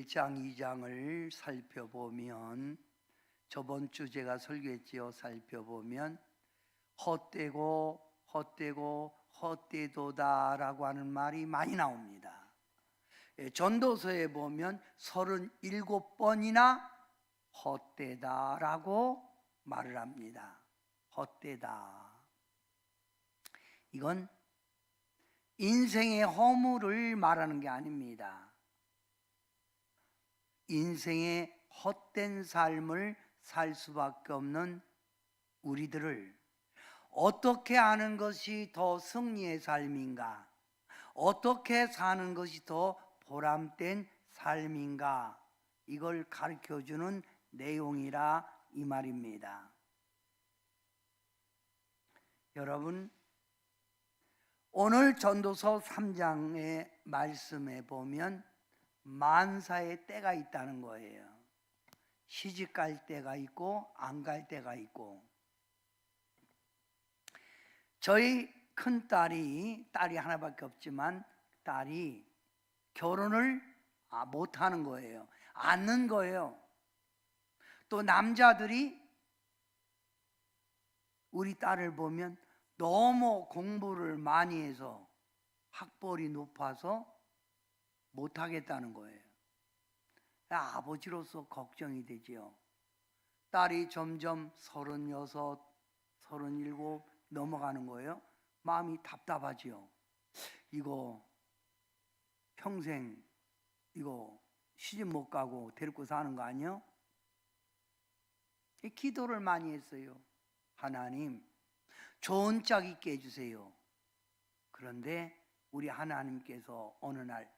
1장, 2장을 살펴보면 저번 주 제가 설교했지요. 살펴보면 헛되도다라고 하는 말이 많이 나옵니다. 전도서에 보면 37번이나 헛되다라고 말을 합니다. 헛되다. 이건 인생의 허물을 말하는 게 아닙니다. 인생의 헛된 삶을 살 수밖에 없는 우리들을 어떻게 하는 것이 더 승리의 삶인가? 어떻게 사는 것이 더 보람된 삶인가? 이걸 가르쳐주는 내용이라 이 말입니다. 여러분, 오늘 전도서 3장의 말씀에 보면 만사의 때가 있다는 거예요. 시집 갈 때가 있고 안 갈 때가 있고, 저희 큰딸이, 딸이 하나밖에 없지만 딸이 결혼을 못하는 거예요. 않는 거예요. 또 남자들이 우리 딸을 보면 너무 공부를 많이 해서 학벌이 높아서 못하겠다는 거예요. 아버지로서 걱정이 되지요. 딸이 점점 36, 37 넘어가는 거예요. 마음이 답답하지요. 이거 평생 이거 시집 못 가고 데리고 사는 거 아니요? 기도를 많이 했어요. 하나님, 좋은 짝 있게 해주세요. 그런데 우리 하나님께서 어느 날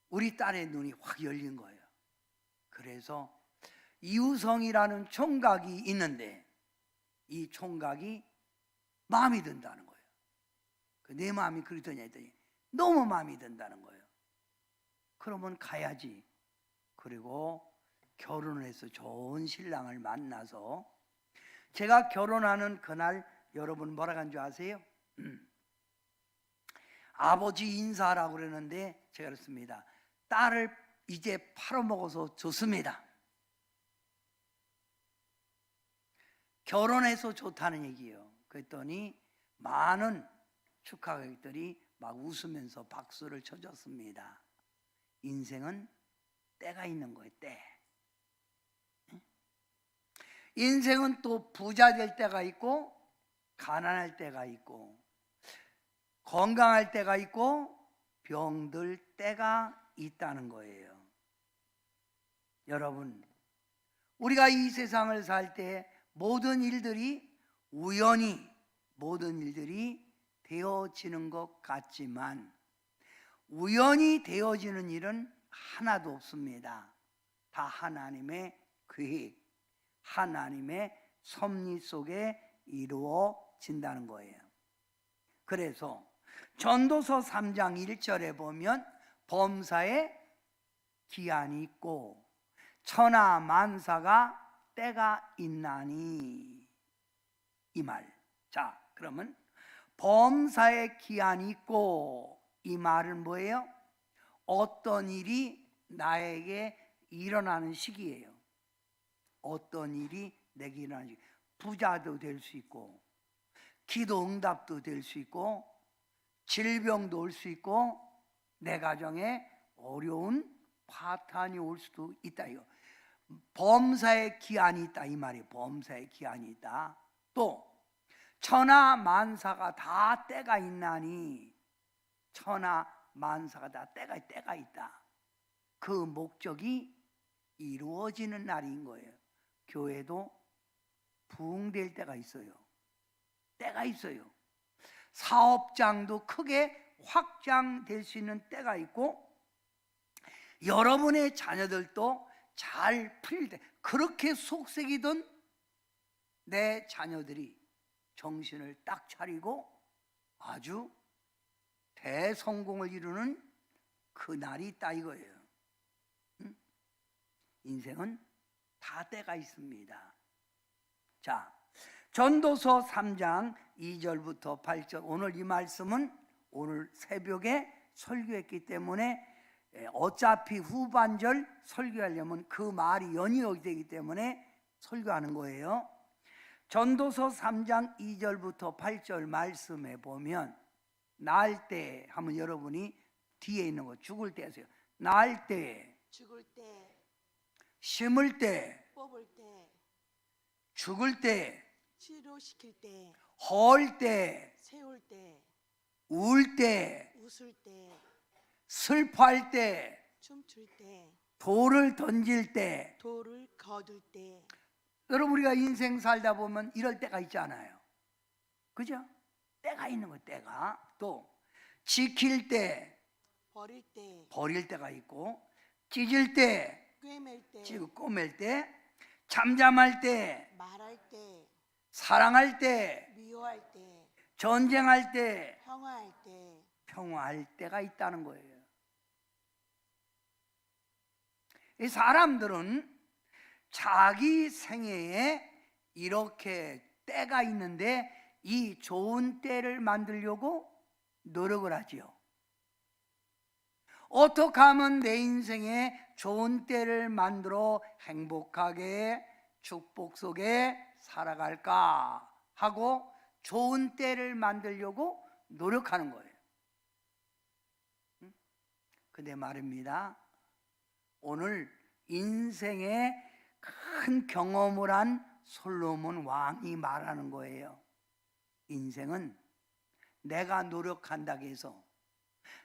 우리 딸의 눈이 확 열린 거예요. 그래서 이우성이라는 총각이 있는데 이 총각이 마음이 든다는 거예요. 내 마음이 그러더냐 했더니 너무 마음이 든다는 거예요. 그러면 가야지. 그리고 결혼을 해서 좋은 신랑을 만나서, 제가 결혼하는 그날 여러분 뭐라고 한 줄 아세요? 아버지 인사하라고 그러는데 제가 그랬습니다. 딸을 이제 팔아먹어서 좋습니다. 결혼해서 좋다는 얘기예요. 그랬더니 많은 축하객들이 막 웃으면서 박수를 쳐줬습니다. 인생은 때가 있는 거예요. 때. 인생은 또 부자 될 때가 있고 가난할 때가 있고 건강할 때가 있고 병들 때가 있다는 거예요. 여러분, 우리가 이 세상을 살 때 모든 일들이 우연히 모든 일들이 되어지는 것 같지만 우연히 되어지는 일은 하나도 없습니다. 다 하나님의 계획, 하나님의 섭리 속에 이루어진다는 거예요. 그래서 전도서 3장 1절에 보면 범사에 기한이 있고 천하 만사가 때가 있나니, 이 말. 자, 그러면 범사에 기한이 있고, 이 말은 뭐예요? 어떤 일이 나에게 일어나는 시기예요. 어떤 일이 내게 일어나는 시기. 부자도 될 수 있고 기도 응답도 될 수 있고 질병도 올 수 있고 내 가정에 어려운 파탄이 올 수도 있다. 이거 범사에 기한이 있다 이 말이에요. 범사에 기한이 있다. 또 천하 만사가 다 때가 있나니, 천하 만사가 다 때가 있다. 그 목적이 이루어지는 날인 거예요. 교회도 부흥될 때가 있어요. 때가 있어요. 사업장도 크게 확장될 수 있는 때가 있고 여러분의 자녀들도 잘 풀릴 때, 그렇게 속색이던 내 자녀들이 정신을 딱 차리고 아주 대성공을 이루는 그날이 있다 이거예요. 인생은 다 때가 있습니다. 자, 전도서 3장 2절부터 8절, 오늘 이 말씀은 오늘 새벽에 설교했기 때문에 어차피 후반절 설교하려면 그 말이 연이어야 되기 때문에 설교하는 거예요. 전도서 3장 2절부터 8절 말씀에 보면 날 때 하면 여러분이 뒤에 있는 거 죽을 때 하세요. 날 때, 죽을 때, 심을 때, 뽑을 때, 죽을 때, 치료시킬 때, 헐 때, 세울 때, 울 때, 웃을 때, 슬퍼할 때, 춤출 때, 돌을 던질 때. 돌을 거둘 때, 여러분 우리가 인생 살다 보면 이럴 때가 있잖아요. 그죠? 때가 있는 거 때가. 또 지킬 때, 버릴 때, 버릴 때가 있고, 찢을 때, 꿰맬 때, 찢고 꼬맬 때, 잠잠할 때, 말할 때, 사랑할 때, 미워할 때, 전쟁할 때, 평화할 때, 평화할 때가 있다는 거예요. 이 사람들은 자기 생애에 이렇게 때가 있는데 이 좋은 때를 만들려고 노력을 하지요. 어떻게 하면 내 인생에 좋은 때를 만들어 행복하게 축복 속에 살아갈까 하고 좋은 때를 만들려고 노력하는 거예요. 근데 말입니다. 오늘 인생에 큰 경험을 한 솔로몬 왕이 말하는 거예요. 인생은 내가 노력한다고 해서,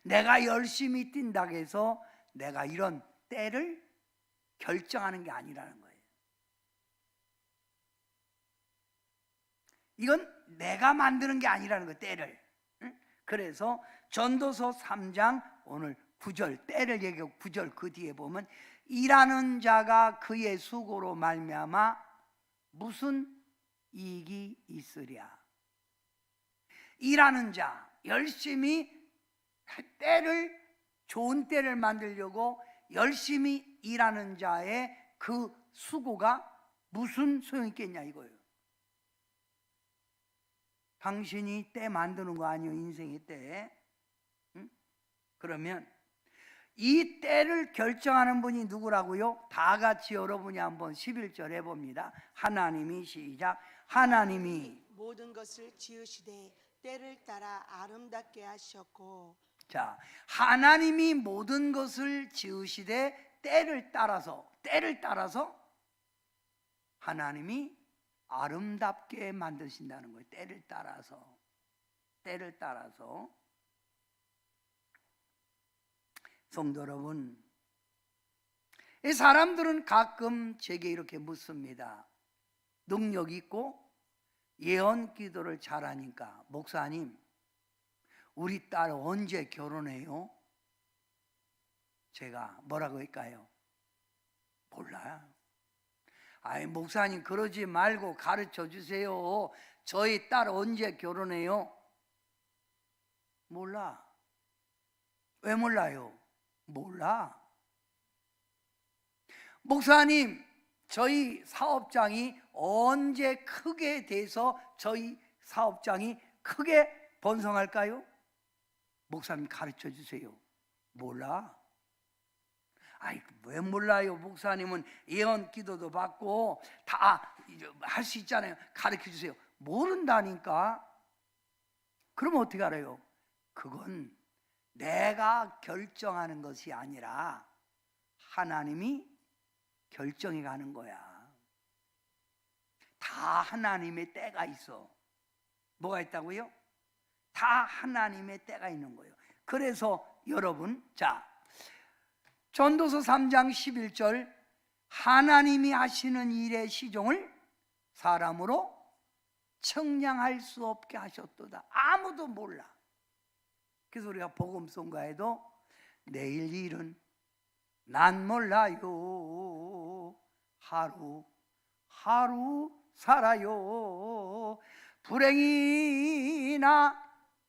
내가 열심히 뛴다고 해서 내가 이런 때를 결정하는 게 아니라는 거예요. 이건 내가 만드는 게 아니라는 거예요, 때를. 그래서 전도서 3장 오늘 9절, 때를 얘기하고 9절 그 뒤에 보면 일하는 자가 그의 수고로 말미암아 무슨 이익이 있으랴. 일하는 자, 열심히 때를, 좋은 때를 만들려고 열심히 일하는 자의 그 수고가 무슨 소용이 있겠냐 이거예요. 당신이 때 만드는 거 아니에요, 인생의 때. 응? 그러면 이 때를 결정하는 분이 누구라고요? 다 같이 여러분이 한번 11절 해봅니다. 하나님이 시작. 하나님이 모든 것을 지으시되 때를 따라 아름답게 하셨고. 자, 하나님이 모든 것을 지으시되 때를 따라서 하나님이 아름답게 만드신다는 거예요. 때를 따라서. 성도 여러분, 이 사람들은 가끔 제게 이렇게 묻습니다. 능력 있고 예언 기도를 잘하니까 목사님, 우리 딸 언제 결혼해요? 제가 뭐라고 할까요? 몰라요. 아이 목사님 그러지 말고 가르쳐 주세요. 저희 딸 언제 결혼해요? 몰라. 왜 몰라요? 몰라. 목사님, 저희 사업장이 언제 크게 돼서 저희 사업장이 크게 번성할까요? 목사님 가르쳐 주세요. 몰라. 아이 왜 몰라요? 목사님은 예언 기도도 받고 다 할 수 있잖아요. 가르쳐 주세요. 모른다니까. 그럼 어떻게 알아요? 그건 내가 결정하는 것이 아니라 하나님이 결정해 가는 거야. 다 하나님의 때가 있어. 뭐가 있다고요? 다 하나님의 때가 있는 거예요. 그래서 여러분, 자, 전도서 3장 11절 하나님이 하시는 일의 시종을 사람으로 청량할 수 없게 하셨도다. 아무도 몰라. 그래서 우리가 복음송가에도 내일 일은 난 몰라요. 하루 살아요. 불행이나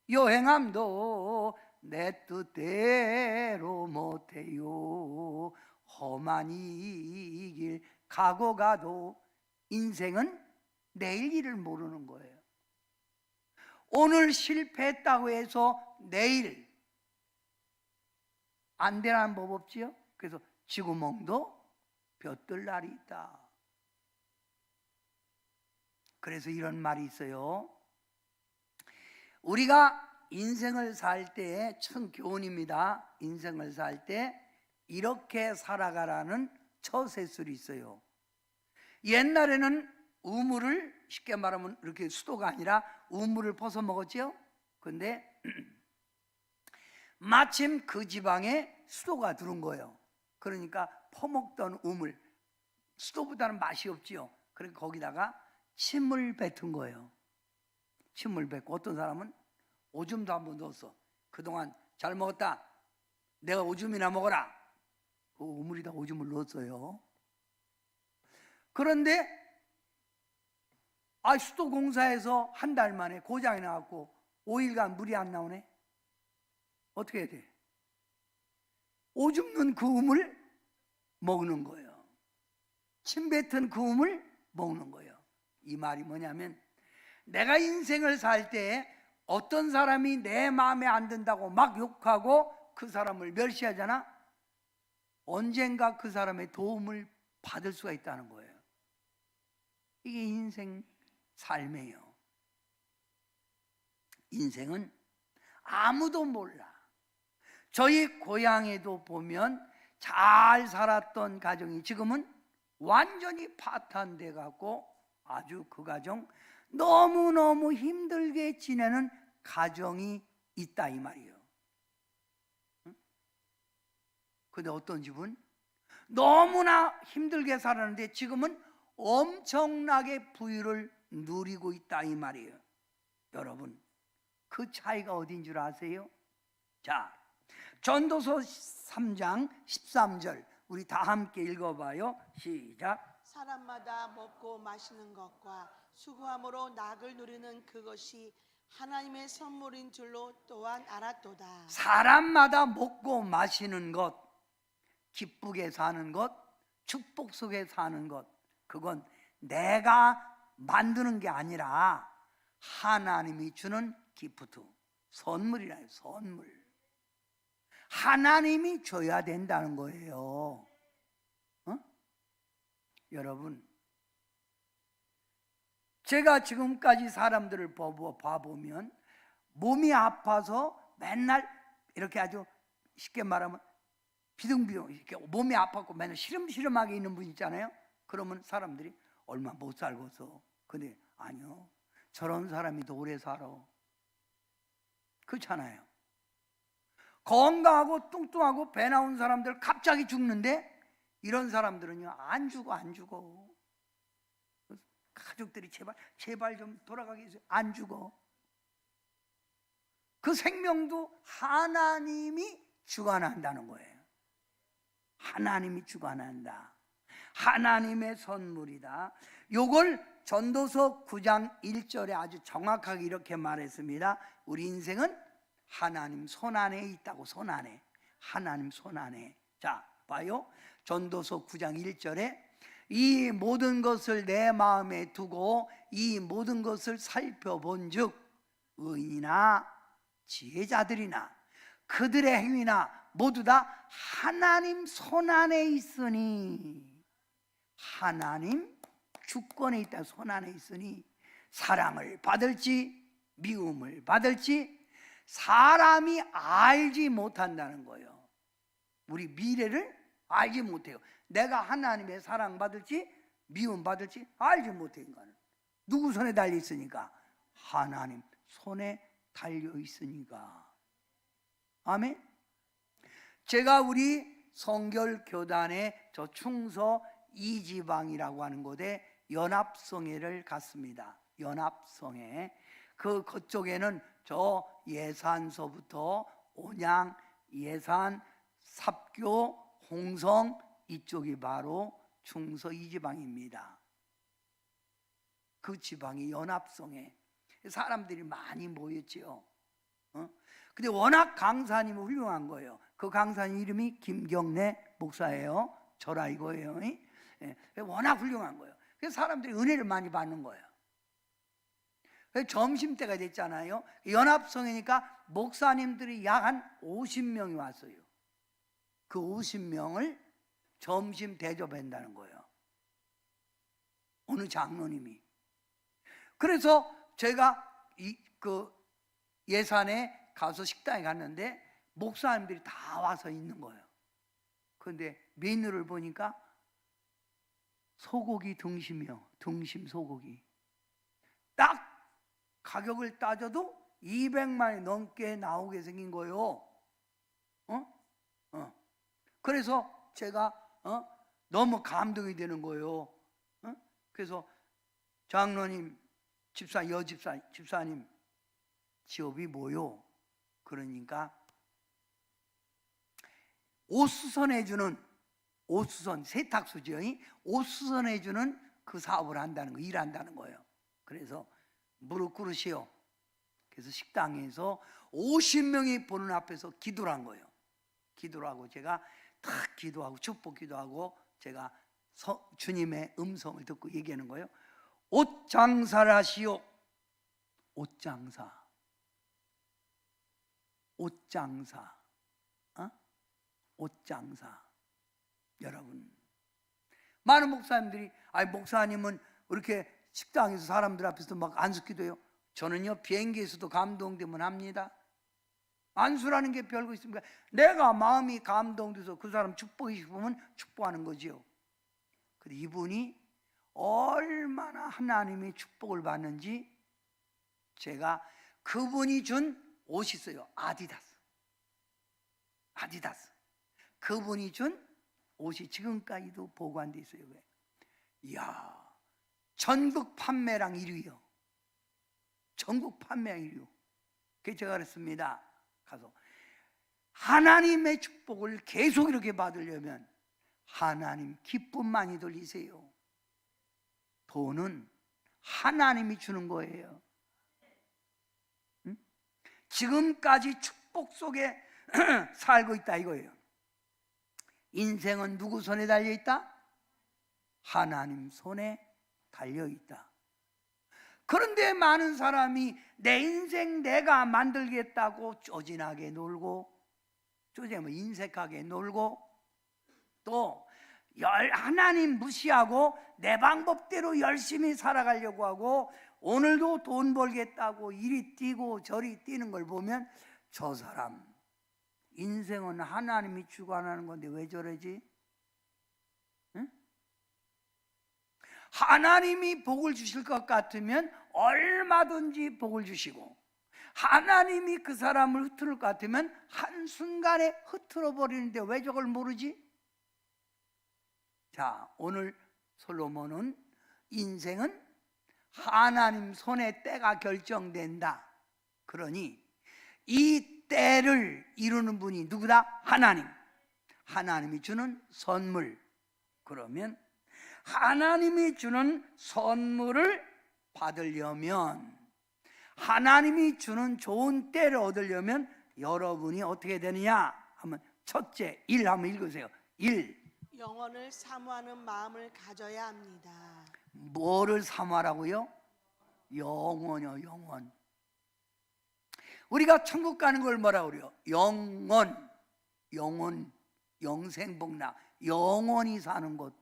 여행함도 내 뜻대로 못해요. 험한 이 길 가고 가도 인생은 내일 일을 모르는 거예요. 오늘 실패했다고 해서 내일 안 되라는 법 없지요? 그래서 쥐구멍도 볕들 날이 있다. 그래서 이런 말이 있어요. 우리가 인생을 살 때에 참 교훈입니다. 인생을 살 때 이렇게 살아가라는 처세술이 있어요. 옛날에는 우물을, 쉽게 말하면 이렇게 수도가 아니라 우물을 퍼서 먹었죠. 근데 마침 그 지방에 수도가 들어온 거예요. 그러니까 퍼먹던 우물, 수도보다는 맛이 없지요. 그러니까 거기다가 침을 뱉은 거예요. 침을 뱉고 어떤 사람은 오줌도 한번 넣었어. 그동안 잘 먹었다, 내가 오줌이나 먹어라. 그 우물에다 오줌을 넣었어요. 그런데 수도공사에서 한 달 만에 고장이 나갖고 5일간 물이 안 나오네. 어떻게 해야 돼? 오줌 넣은 그 우물 먹는 거예요. 침 뱉은 그 우물 먹는 거예요. 이 말이 뭐냐면, 내가 인생을 살 때 어떤 사람이 내 마음에 안 든다고 막 욕하고 그 사람을 멸시하잖아. 언젠가 그 사람의 도움을 받을 수가 있다는 거예요. 이게 인생 삶이에요. 인생은 아무도 몰라. 저희 고향에도 보면 잘 살았던 가정이 지금은 완전히 파탄돼 갖고 아주 그 가정 너무너무 힘들게 지내는 가정이 있다 이 말이에요. 근데 어떤 집은 너무나 힘들게 살았는데 지금은 엄청나게 부유를 누리고 있다 이 말이에요. 여러분, 그 차이가 어딘 줄 아세요? 자, 전도서 3장 13절 우리 다 함께 읽어봐요. 시작. 사람마다 먹고 마시는 것과 수고함으로 낙을 누리는 그것이 하나님의 선물인 줄로 또한 알았도다. 사람마다 먹고 마시는 것, 기쁘게 사는 것, 축복 속에 사는 것, 그건 내가 만드는 게 아니라 하나님이 주는 기프트, 선물이라요. 선물. 하나님이 줘야 된다는 거예요. 여러분, 제가 지금까지 사람들을 봐보면 몸이 아파서 맨날 이렇게 아주 쉽게 말하면 비등비등 이렇게 몸이 아팠고 맨날 시름시름하게 있는 분 있잖아요. 그러면 사람들이 얼마 못 살고서. 근데 아니요, 저런 사람이 더 오래 살아. 그렇잖아요. 건강하고 뚱뚱하고 배 나온 사람들 갑자기 죽는데 이런 사람들은요 안 죽어. 가족들이 제발 좀 돌아가게 해주세요. 안 죽어. 그 생명도 하나님이 주관한다는 거예요. 하나님이 주관한다. 하나님의 선물이다. 요걸 전도서 9장 1절에 아주 정확하게 이렇게 말했습니다. 우리 인생은 하나님 손 안에 있다고. 손 안에. 하나님 손 안에. 자, 봐요. 전도서 9장 1절에 이 모든 것을 내 마음에 두고 이 모든 것을 살펴본 즉 의인이나 지혜자들이나 그들의 행위나 모두 다 하나님 손 안에 있으니, 하나님 주권에 있다. 손 안에 있으니 사랑을 받을지 미움을 받을지 사람이 알지 못한다는 거예요. 우리 미래를 알지 못해요. 내가 하나님의 사랑 받을지 미움 받을지 알지 못해. 인간은 누구 손에 달려 있으니까? 하나님 손에 달려 있으니까. 아멘. 제가 우리 성결교단의 저 충서 이지방이라고 하는 곳에 연합성회를 갔습니다. 연합성회. 그쪽에는 저 예산서부터 온양, 예산, 삽교, 홍성 이쪽이 바로 충서 이지방입니다. 그 지방이 연합성회. 사람들이 많이 모였지요. 근데 워낙 강사님이 훌륭한 거예요. 그 강사님 이름이 김경래 목사예요. 저라 이거예요. 워낙 훌륭한 거예요. 그래서 사람들이 은혜를 많이 받는 거예요. 점심때가 됐잖아요. 연합성회니까 목사님들이 약 한 50명이 왔어요. 그 50명을 점심 대접한다는 거예요. 어느 장로님이. 그래서 제가 그 예산에 가서 식당에 갔는데 목사님들이 다 와서 있는 거예요. 그런데 메뉴를 보니까 소고기 등심이요. 등심 소고기. 딱 가격을 따져도 200만 원이 넘게 나오게 생긴 거예요. 그래서 제가 너무 감동이 되는 거예요. 그래서 장로님, 집사님 직업이 뭐요? 그러니까 옷 수선해주는, 옷 수선, 세탁소지요. 옷 수선해주는 그 사업을 한다는 거, 일한다는 거예요. 그래서 무릎 꿇으시오. 그래서 식당에서 50명이 보는 앞에서 기도를 한 거예요. 기도를 하고 제가 탁 기도하고 축복 기도하고 제가 주님의 음성을 듣고 얘기하는 거예요. 옷 장사를 하시오. 옷 장사. 옷 장사. 옷 장사. 여러분, 많은 목사님들이 목사님은 이렇게 식당에서 사람들 앞에서 막 안수기도 해요. 저는요 비행기에서도 감동되면 합니다. 안수라는 게 별거 있습니까? 내가 마음이 감동돼서 그 사람 축복이 싶으면 축복하는 거지요. 근데 이분이 얼마나 하나님의 축복을 받는지 제가 그분이 준 옷이 있어요. 아디다스. 그분이 준 옷이 지금까지도 보관돼 있어요. 이야, 전국 판매량 1위요. 전국 판매량 1위요. 그래서 제가 그랬습니다. 가서 하나님의 축복을 계속 이렇게 받으려면 하나님 기쁨 많이 돌리세요. 돈은 하나님이 주는 거예요. 지금까지 축복 속에 살고 있다 이거예요. 인생은 누구 손에 달려 있다? 하나님 손에 달려 있다. 그런데 많은 사람이 내 인생 내가 만들겠다고 쪼진하게 놀고, 인색하게 놀고, 또 하나님 무시하고 내 방법대로 열심히 살아가려고 하고, 오늘도 돈 벌겠다고 이리 뛰고 저리 뛰는 걸 보면 저 사람 인생은 하나님이 주관하는 건데 왜 저러지? 응? 하나님이 복을 주실 것 같으면 얼마든지 복을 주시고, 하나님이 그 사람을 흩트릴 것 같으면 한순간에 흩트러 버리는데 왜 저걸 모르지? 자, 오늘 솔로몬은 인생은 하나님 손에 때가 결정된다. 그러니 이 때를 이루는 분이 누구다? 하나님. 하나님이 주는 선물. 그러면 하나님이 주는 선물을 받으려면, 하나님이 주는 좋은 때를 얻으려면 여러분이 어떻게 되느냐 하면, 첫째, 1 한번 읽으세요. 1. 영혼을 사모하는 마음을 가져야 합니다. 뭐를 사모하라고요? 영혼이요, 영혼. 우리가 천국 가는 걸 뭐라고 그래요? 영혼, 영생복락, 영원히 사는 곳.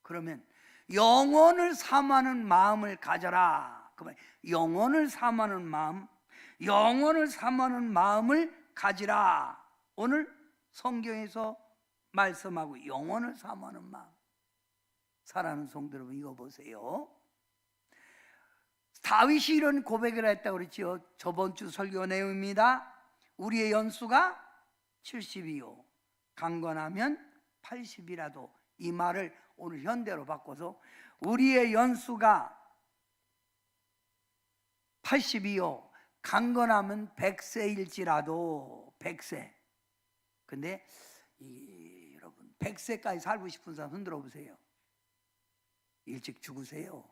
그러면 영혼을 사모하는 마음을 가져라. 그러면 영혼을 사모하는 마음을 가지라. 오늘 성경에서 말씀하고 영혼을 사모하는 마음. 사랑하는 성도 여러분, 이거 보세요. 다윗이 이런 고백을 했다고 그랬죠. 저번 주 설교 내용입니다. 우리의 연수가 70이요 강건하면 80이라도. 이 말을 오늘 현대로 바꿔서 우리의 연수가 80이요 강건하면 100세일지라도. 100세. 근데 여러분 100세까지 살고 싶은 사람 흔들어 보세요. 일찍 죽으세요.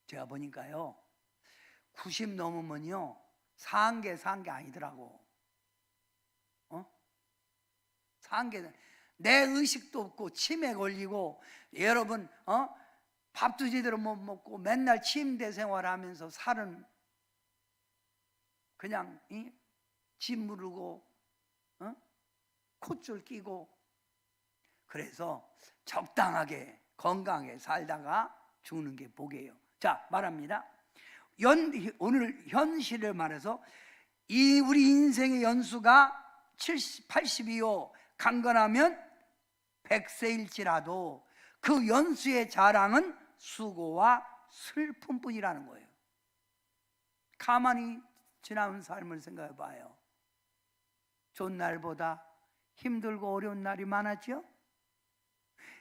제가 보니까요 90 넘으면요 산 게 아니더라고. 산 게 내 의식도 없고 치매 걸리고, 여러분 밥도 제대로 못 먹고 맨날 침대 생활하면서 살은 그냥 집 무르고 콧줄 끼고. 그래서 적당하게 건강하게 살다가 죽는 게 복이에요. 자, 말합니다. 오늘 현실을 말해서 우리 인생의 연수가 82요 강건하면 100세일지라도 그 연수의 자랑은 수고와 슬픔뿐이라는 거예요. 가만히 지나온 삶을 생각해 봐요. 좋은 날보다 힘들고 어려운 날이 많았죠?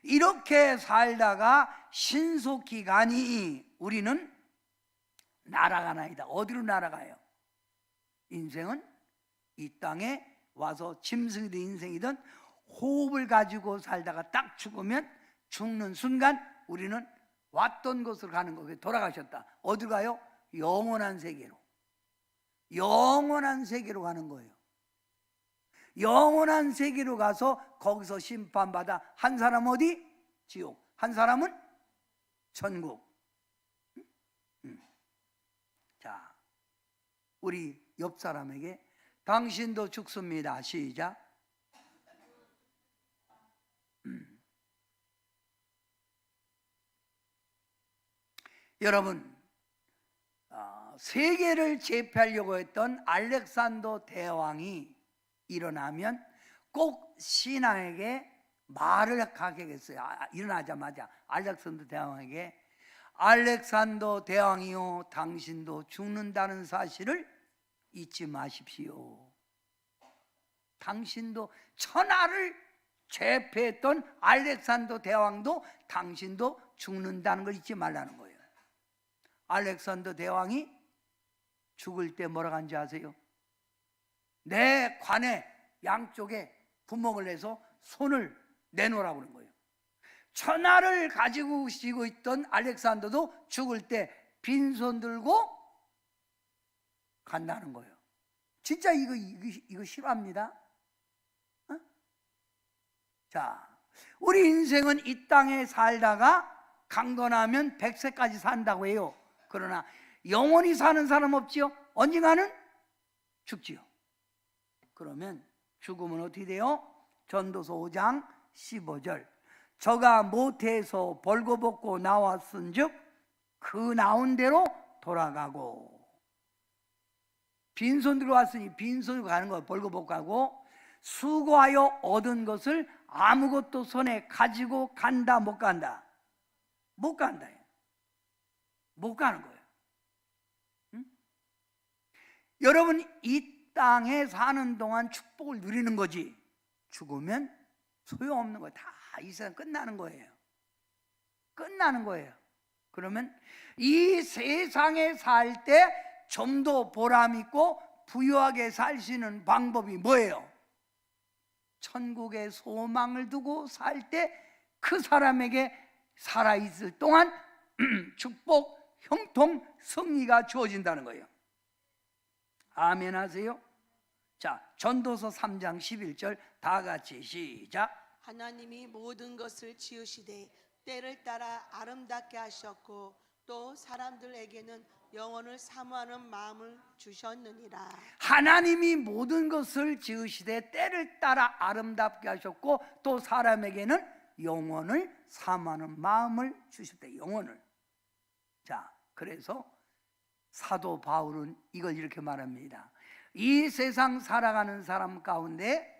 이렇게 살다가 신속히 가니 우리는 날아가나이다. 어디로 날아가요? 인생은 이 땅에 와서 짐승이든 인생이든 호흡을 가지고 살다가 딱 죽으면 죽는 순간 우리는 왔던 곳으로 가는 거예요. 돌아가셨다. 어디로 가요? 영원한 세계로. 영원한 세계로 가는 거예요. 영원한 세계로 가서 거기서 심판받아 한 사람 어디? 지옥. 한 사람은 천국. 자, 우리 옆 사람에게 당신도 죽습니다. 시작. 여러분, 세계를 제패하려고 했던 알렉산더 대왕이 일어나면 꼭 신하에게 말을 하게 했어요. 일어나자마자 알렉산더 대왕에게 알렉산더 대왕이요, 당신도 죽는다는 사실을 잊지 마십시오. 당신도 천하를 제패했던 알렉산더 대왕도 당신도 죽는다는 걸 잊지 말라는 거예요. 알렉산더 대왕이 죽을 때 뭐라고 한지 아세요? 내 관에 양쪽에 구멍을 내서 손을 내놓으라고 그런 거예요. 천하를 가지고 지고 있던 알렉산더도 죽을 때 빈손 들고 간다는 거예요. 진짜 이거 싫어합니다. 어? 자, 우리 인생은 이 땅에 살다가 강건하면 100세까지 산다고 해요. 그러나 영원히 사는 사람 없지요? 언젠가는 죽지요. 그러면 죽으면 어떻게 돼요? 전도서 5장 15절. 저가 모태에서 벌거벗고 나왔은즉 그 나온 대로 돌아가고. 빈손 들어왔으니 빈손으로 가는 거예요. 벌거벗고 가고. 수고하여 얻은 것을 아무것도 손에 가지고 간다 못 간다? 못 간다. 못 가는 거예요. 응? 여러분, 이 땅에 사는 동안 축복을 누리는 거지 죽으면 소용없는 거예요. 다 이 세상 끝나는 거예요. 끝나는 거예요. 그러면 이 세상에 살 때 좀 더 보람 있고 부유하게 살 수 있는 방법이 뭐예요? 천국의 소망을 두고 살 때 그 사람에게 살아있을 동안 축복, 형통, 승리가 주어진다는 거예요. 아멘 하세요. 자, 전도서 3장 11절 다 같이 시작. 하나님이 모든 것을 지으시되 때를 따라 아름답게 하셨고 또 사람들에게는 영혼을 사모하는 마음을 주셨느니라. 하나님이 모든 것을 지으시되 때를 따라 아름답게 하셨고 또 사람에게는 영혼을 사모하는 마음을 주셨대. 영혼을. 자, 그래서 사도 바울은 이걸 이렇게 말합니다. 이 세상 살아가는 사람 가운데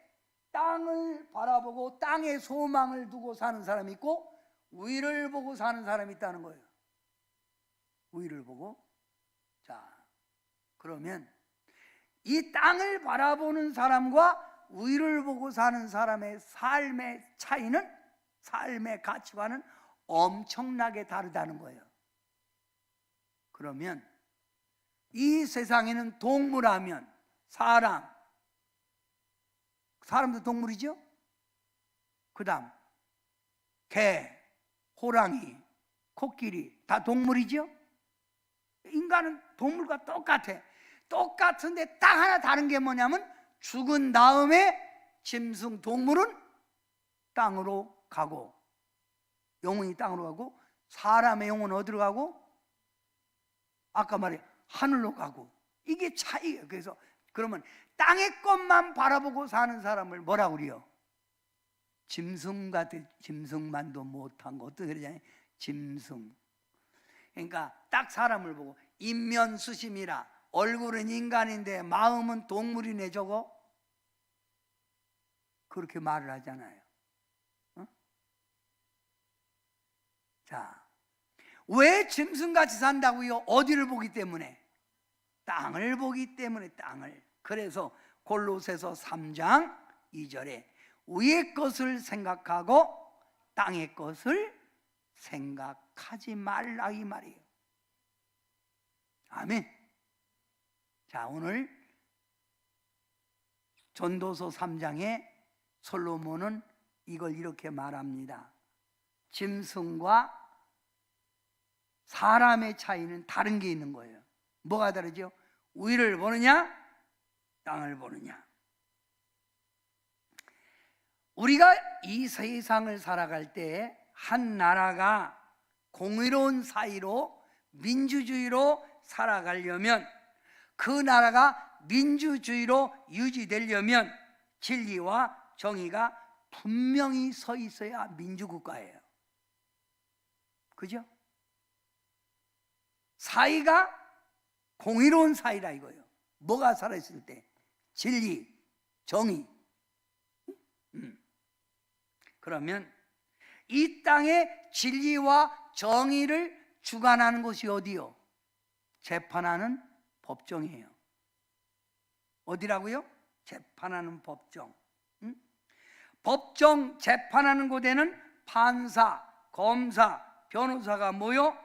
땅을 바라보고 땅의 소망을 두고 사는 사람이 있고 위를 보고 사는 사람이 있다는 거예요. 위를 보고. 자, 그러면 이 땅을 바라보는 사람과 위를 보고 사는 사람의 삶의 차이는, 삶의 가치관은 엄청나게 다르다는 거예요. 그러면 이 세상에는 동물하면 사람도 동물이죠? 그 다음 개, 호랑이, 코끼리 다 동물이죠? 인간은 동물과 똑같아. 똑같은데 딱 하나 다른 게 뭐냐면 죽은 다음에 짐승 동물은 땅으로 가고 영혼이 땅으로 가고 사람의 영혼은 어디로 가고? 아까 말해 하늘로 가고. 이게 차이예요. 그래서 그러면 땅의 것만 바라보고 사는 사람을 뭐라고 그래요? 짐승만도 못한 거 어떻게 그러잖아요? 짐승. 그러니까 딱 사람을 보고 인면수심이라, 얼굴은 인간인데 마음은 동물이네 저거, 그렇게 말을 하잖아요. 어? 자, 왜 짐승같이 산다고요? 어디를 보기 때문에? 땅을 보기 때문에. 땅을. 그래서 골로새서 3장 2절에 위의 것을 생각하고 땅의 것을 생각하지 말라, 이 말이에요. 아멘. 자, 오늘 전도서 3장에 솔로몬은 이걸 이렇게 말합니다. 짐승과 사람의 차이는 다른 게 있는 거예요. 뭐가 다르죠? 위를 보느냐, 땅을 보느냐. 우리가 이 세상을 살아갈 때 한 나라가 공의로운 사이로 민주주의로 살아가려면, 그 나라가 민주주의로 유지되려면 진리와 정의가 분명히 서 있어야 민주국가예요. 그죠? 사이가 공의로운 사이라 이거예요. 뭐가 살아있을 때? 진리, 정의. 그러면 이 땅의 진리와 정의를 주관하는 곳이 어디요? 재판하는 법정이에요. 어디라고요? 재판하는 법정. 법정 재판하는 곳에는 판사, 검사, 변호사가 모여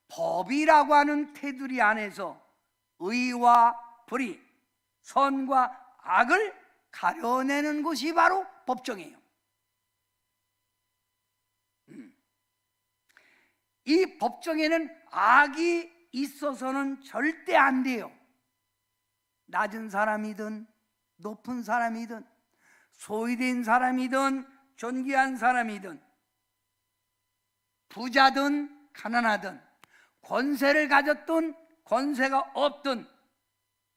법이라고 하는 테두리 안에서 의와 불의, 선과 악을 가려내는 곳이 바로 법정이에요. 이 법정에는 악이 있어서는 절대 안 돼요. 낮은 사람이든 높은 사람이든 소외된 사람이든 존귀한 사람이든 부자든 가난하든 권세를 가졌든 권세가 없든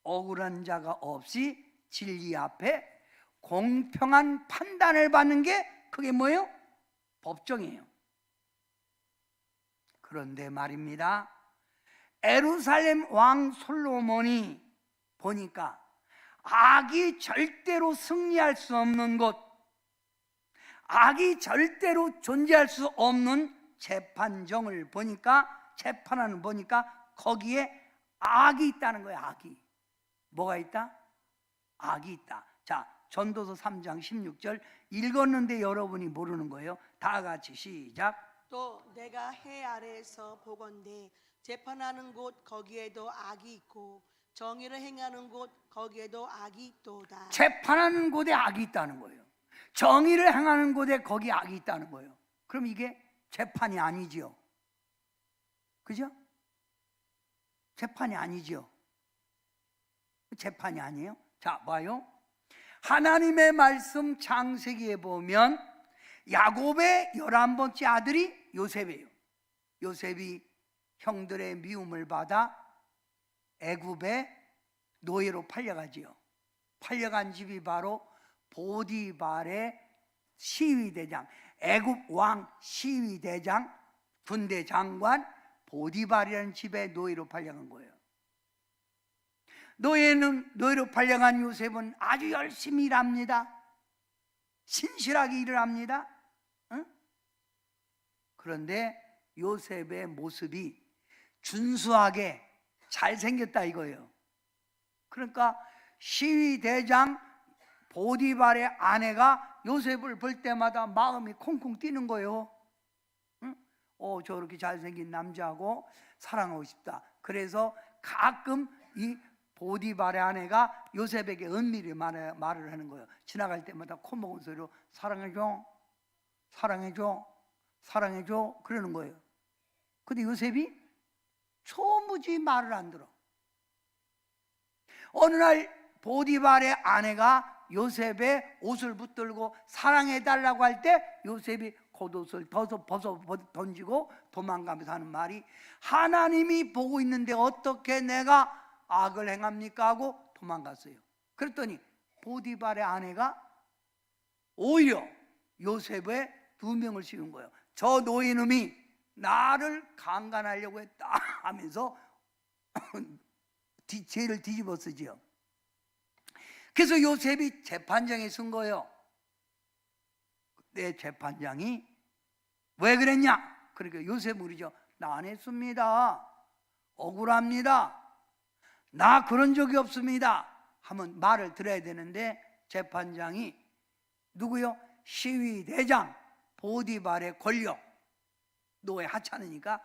억울한 자가 없이 진리 앞에 공평한 판단을 받는 게 그게 뭐예요? 법정이에요. 그런데 말입니다, 예루살렘 왕 솔로몬이 보니까 악이 절대로 승리할 수 없는 곳, 악이 절대로 존재할 수 없는 재판정을 보니까, 재판하는 보니까 거기에 악이 있다는 거예요. 악이. 뭐가 있다? 악이 있다. 자, 전도서 3장 16절 읽었는데 여러분이 모르는 거예요. 다 같이 시작. 또 내가 해 아래에서 보건대 재판하는 곳 거기에도 악이 있고 정의를 행하는 곳 거기에도 악이 있도다. 재판하는 곳에 악이 있다는 거예요. 정의를 행하는 곳에 거기 악이 있다는 거예요. 그럼 이게 재판이 아니지요. 그죠? 재판이 아니죠. 재판이 아니에요. 자, 봐요. 하나님의 말씀 창세기에 보면 야곱의 11번째 아들이 요셉이에요. 요셉이 형들의 미움을 받아 애굽의 노예로 팔려가지요. 팔려간 집이 바로 보디발의 시위대장, 애굽 왕 시위대장, 군대 장관 보디발이라는 집에 노예로 팔려간 거예요. 노예로 팔려간 요셉은 아주 열심히 일합니다. 신실하게 일을 합니다. 응? 그런데 요셉의 모습이 준수하게 잘생겼다 이거예요. 그러니까 시위대장 보디발의 아내가 요셉을 볼 때마다 마음이 콩콩 뛰는 거예요. 응? 저렇게 잘생긴 남자하고 사랑하고 싶다. 그래서 가끔 이 보디발의 아내가 요셉에게 은밀히 말을 하는 거예요. 지나갈 때마다 코먹은 소리로 사랑해줘, 사랑해줘, 사랑해줘 그러는 거예요. 근데 요셉이 초무지 말을 안 들어. 어느 날 보디발의 아내가 요셉의 옷을 붙들고 사랑해달라고 할 때 요셉이 겉옷을 벗어 던지고 도망가면서 하는 말이, 하나님이 보고 있는데 어떻게 내가 악을 행합니까? 하고 도망갔어요. 그랬더니 보디발의 아내가 오히려 요셉에 2명을 씌운 거예요. 저 노인음이 나를 강간하려고 했다 하면서 죄를 뒤집어 쓰지요. 그래서 요셉이 재판장에 쓴 거예요. 내 재판장이 왜 그랬냐? 그러니까 요셉 물이죠. 나 안 했습니다. 억울합니다. 나 그런 적이 없습니다. 하면 말을 들어야 되는데 재판장이 누구요? 시위대장 보디발의 권력 노예 하찮으니까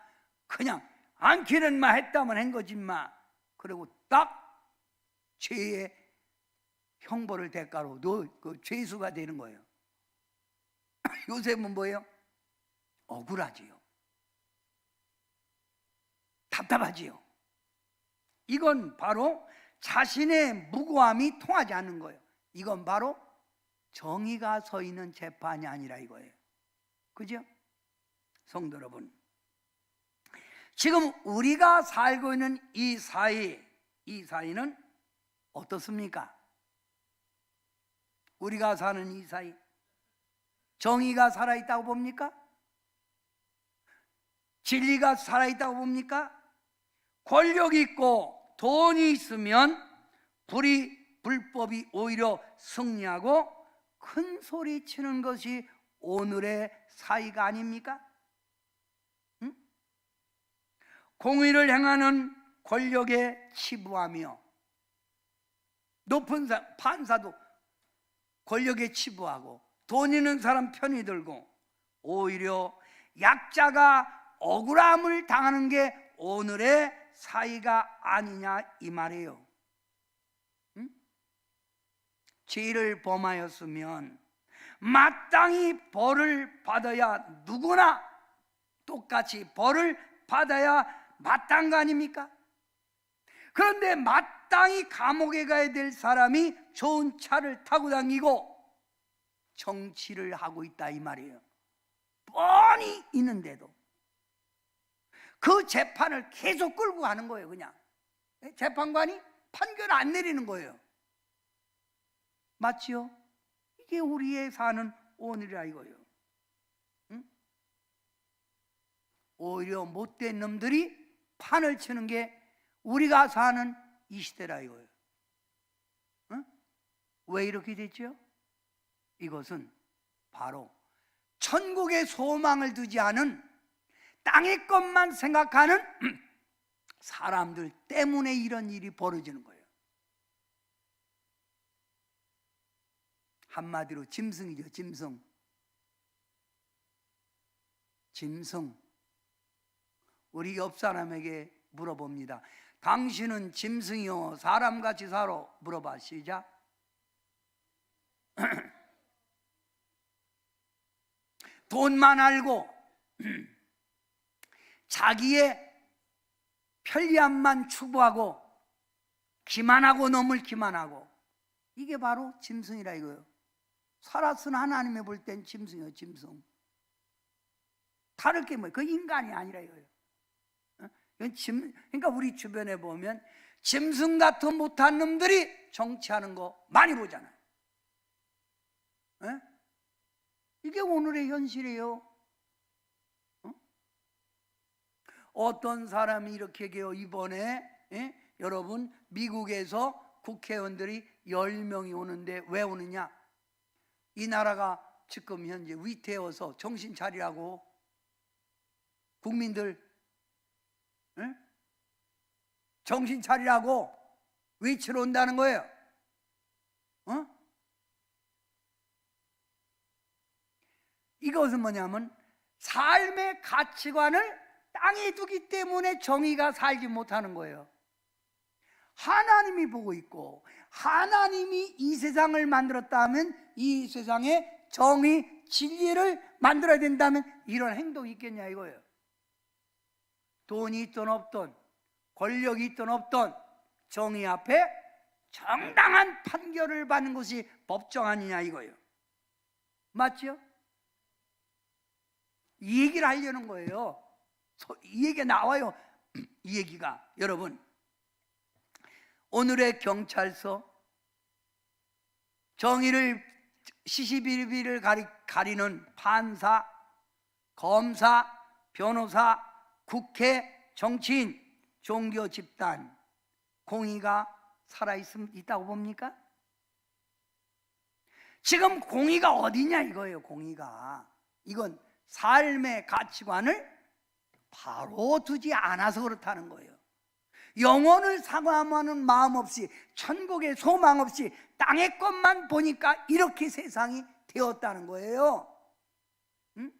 그냥 않기는 마 했다면 한 거지 마. 그리고 딱 죄의 형벌을 대가로 그 죄수가 되는 거예요. 요셉은 뭐예요? 억울하지요. 답답하지요. 이건 바로 자신의 무고함이 통하지 않는 거예요. 이건 바로 정의가 서 있는 재판이 아니라 이거예요. 그죠? 성도 여러분, 지금 우리가 살고 있는 이 사회는 어떻습니까? 우리가 사는 이 사회, 정의가 살아있다고 봅니까? 진리가 살아있다고 봅니까? 권력이 있고 돈이 있으면 불법이 오히려 승리하고 큰 소리 치는 것이 오늘의 사회가 아닙니까? 응? 공의를 행하는 권력에 치부하며 높은 판사도 권력에 치부하고 돈 있는 사람 편이 들고 오히려 약자가 억울함을 당하는 게 오늘의 사회가 아니냐 이 말이에요. 응? 죄를 범하였으면 마땅히 벌을 받아야 누구나 똑같이 벌을 받아야 마땅한 거 아닙니까? 그런데 마땅히 감옥에 가야 될 사람이 좋은 차를 타고 다니고 정치를 하고 있다 이 말이에요. 뻔히 있는데도 그 재판을 계속 끌고 가는 거예요. 그냥 재판관이 판결을 안 내리는 거예요. 맞지요? 이게 우리의 사는 오늘이라 이거예요. 응? 오히려 못된 놈들이 판을 치는 게 우리가 사는 이 시대라 이거예요. 응? 왜 이렇게 됐죠? 이것은 바로 천국의 소망을 두지 않은 땅의 것만 생각하는 사람들 때문에 이런 일이 벌어지는 거예요. 한마디로 짐승이죠. 짐승. 우리 옆 사람에게 물어봅니다. 당신은 짐승이요 사람같이 살아? 물어봐. 시작. 돈만 알고 자기의 편리함만 추구하고 기만하고 넘을 기만하고 이게 바로 짐승이라 이거예요. 살았으나 하나님이 볼 땐 짐승이에요. 짐승. 다를 게 뭐예요? 그 인간이 아니라 이거예요. 그러니까 우리 주변에 보면 짐승 같은 못한 놈들이 정치하는 거 많이 보잖아요. 이게 오늘의 현실이에요. 어떤 사람이 이렇게 얘기해요. 이번에 여러분 미국에서 국회의원들이 10명이 오는데 왜 오느냐? 이 나라가 지금 현재 위태워서 정신 차리라고 국민들 정신 차리라고 외치러 온다는 거예요. 이것은 뭐냐면 삶의 가치관을 땅에 두기 때문에 정의가 살지 못하는 거예요. 하나님이 보고 있고 하나님이 이 세상을 만들었다면 이 세상에 정의, 진리를 만들어야 된다면 이런 행동이 있겠냐 이거예요. 돈이 있든 없든 권력이 있든 없든 정의 앞에 정당한 판결을 받는 것이 법정 아니냐 이거예요. 맞죠? 이 얘기를 하려는 거예요. 이 얘기가 나와요. 이 얘기가 여러분 오늘의 경찰서 정의를 시시비비를 가리는 판사, 검사, 변호사, 국회, 정치인, 종교 집단, 공의가 있다고 봅니까? 지금 공의가 어디냐 이거예요. 공의가 이건 삶의 가치관을 바로 두지 않아서 그렇다는 거예요. 영혼을 사모하는 마음 없이, 천국의 소망 없이 땅의 것만 보니까 이렇게 세상이 되었다는 거예요. 응?